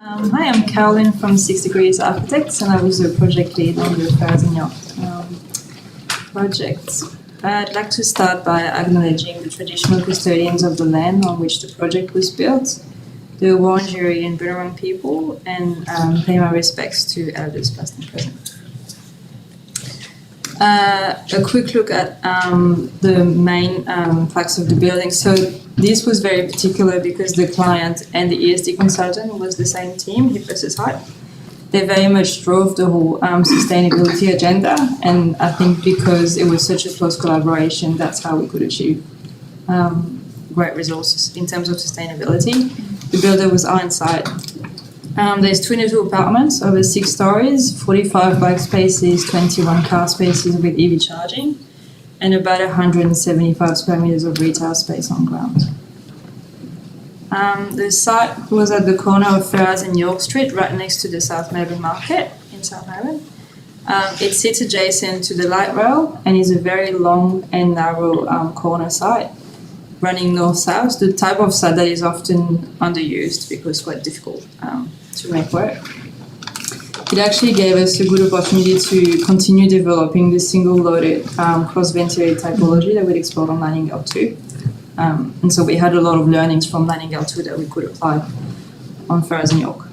Hi, I'm Caroline from 6 Degrees Architects, and I was the project lead on the Ferrars and Yacht project. I'd like to start by acknowledging the traditional custodians of the land on which the project was built, the Wurundjeri and Bunurong people, and pay my respects to elders past and present. A quick look at the main facts of the building. So this was very particular because the client and the ESD consultant was the same team, HIP versus HYPE. They very much drove the whole sustainability agenda, and I think because it was such a close collaboration, that's how we could achieve great results in terms of sustainability. The builder was Ironside. There's 22 apartments over 6 stories, 45 bike spaces, 21 car spaces with EV charging, and about 175 square meters of retail space on ground. The site was at the corner of Ferrars and York Street, right next to the South Melbourne Market in South Melbourne. It sits adjacent to the light rail and is a very long and narrow corner site running north-south, the type of site that is often underused because it's quite difficult to make work. It actually gave us a good opportunity to continue developing the single-loaded cross-ventilated typology that we'd explored on Nightingale 2. And so we had a lot of learnings from Nightingale 2 that we could apply on Ferrars and York.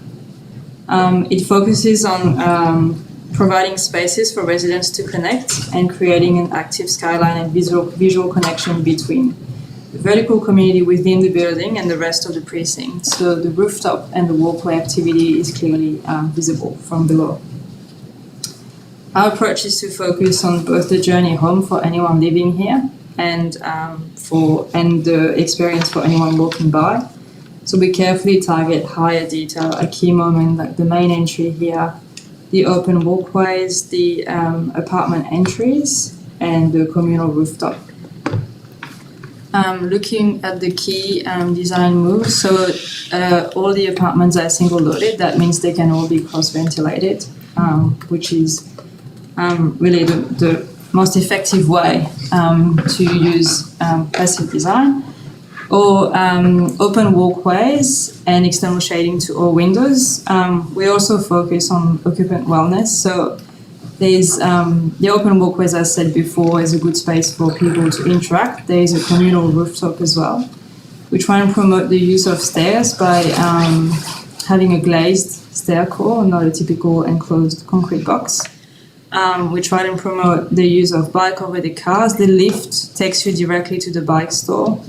It focuses on providing spaces for residents to connect and creating an active skyline and visual connection between the vertical community within the building and the rest of the precinct. So the rooftop and the walkway activity is clearly visible from below. Our approach is to focus on both the journey home for anyone living here and the experience for anyone walking by. So we carefully target higher detail at key moments like the main entry here, the open walkways, the apartment entries, and the communal rooftop. Looking at the key design moves, so all the apartments are single-loaded. That means they can all be cross-ventilated, which is really the most effective way to use passive design, or open walkways and external shading to all windows. We also focus on occupant wellness. So there's the open walkways, as I said before, is a good space for people to interact. There is a communal rooftop as well. We try and promote the use of stairs by having a glazed stair core, not a typical enclosed concrete box. We try and promote the use of bike over the cars. The lift takes you directly to the bike store,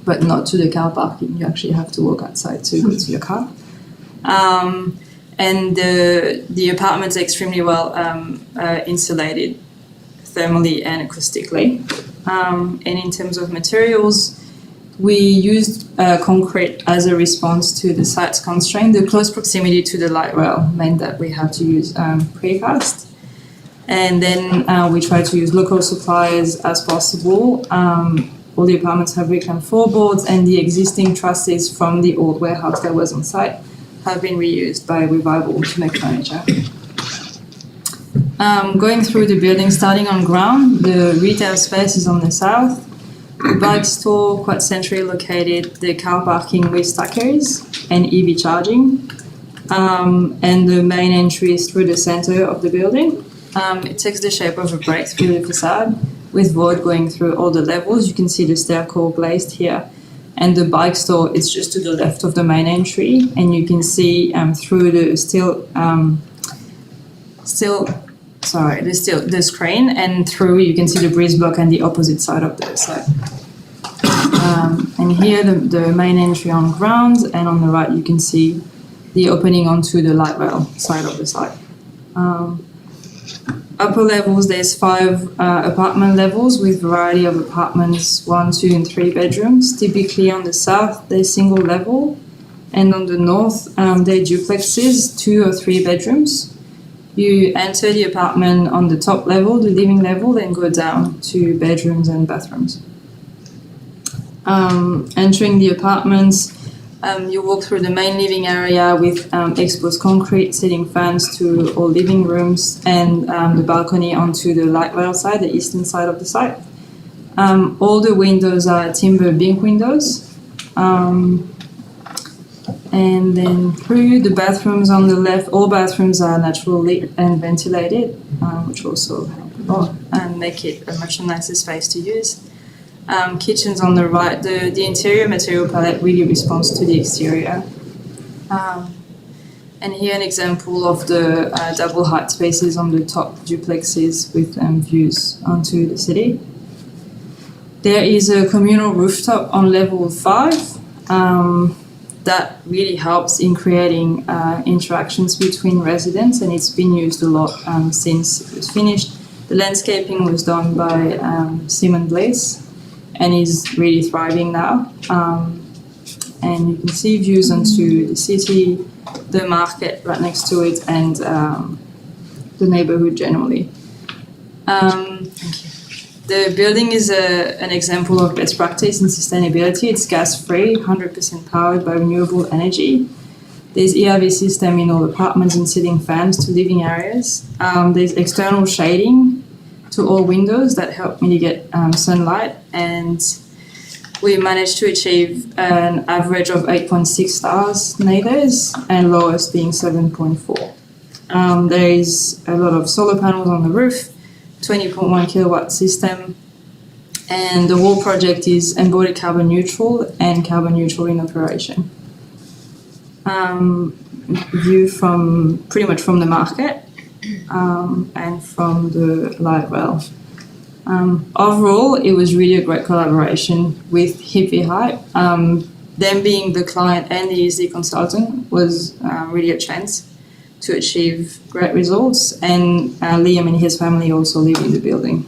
but not to the car parking. You actually have to walk outside to go to your car. And the apartments are extremely well insulated thermally and acoustically. And in terms of materials, we used concrete as a response to the site's constraint. The close proximity to the light rail meant that we had to use precast. And then we try to use local suppliers as possible. All the apartments have reclaimed floorboards, and the existing trusses from the old warehouse that was on site have been reused by Revival to make furniture. Going through the building, starting on ground, the retail space is on the south, the bike store quite centrally located, the car parking with stackers and EV charging, and the main entry is through the center of the building. It takes the shape of a break through the facade with void going through all the levels. You can see the stair core glazed here. And the bike store is just to the left of the main entry, and you can see through the the screen, and through you can see the breeze block and the opposite side of the site. And here the main entry on ground, and on the right you can see the opening onto the light rail side of the site. Upper levels, there's 5 apartment levels with variety of apartments, 1, 2, and 3 bedrooms. Typically on the south, they're single level, and on the north, they're duplexes, 2 or 3 bedrooms. You enter the apartment on the top level, the living level, then go down to bedrooms and bathrooms. Entering the apartments, you walk through the main living area with exposed concrete, ceiling fans to all living rooms, and the balcony onto the light rail side, the eastern side of the site. All the windows are timber beam windows. And then through the bathrooms on the left, all bathrooms are naturally lit and ventilated, which also help a lot and make it a much nicer space to use. Kitchens on the right, the interior material palette really responds to the exterior. And here an example of the double height spaces on the top duplexes with views onto the city. There is a communal rooftop on level 5 that really helps in creating interactions between residents, and it's been used a lot since it was finished. The landscaping was done by Simon Blaise and is really thriving now. And you can see views onto the city, the market right next to it, and the neighborhood generally. Thank you. The building is an example of best practice in sustainability. It's gas-free, 100% powered by renewable energy. There's ERV system in all apartments and ceiling fans to living areas. There's external shading to all windows that help mitigate sunlight, and we managed to achieve an average of 8.6 stars NABERS and lowest being 7.4. There is a lot of solar panels on the roof, 20.1 kilowatt system, and the whole project is embodied carbon neutral and carbon neutral in operation. View from pretty much from the market and from the light rail. Overall, it was really a great collaboration with Hippie Hype. Them being the client and the ESD consultant was really a chance to achieve great results, and Liam and his family also live in the building.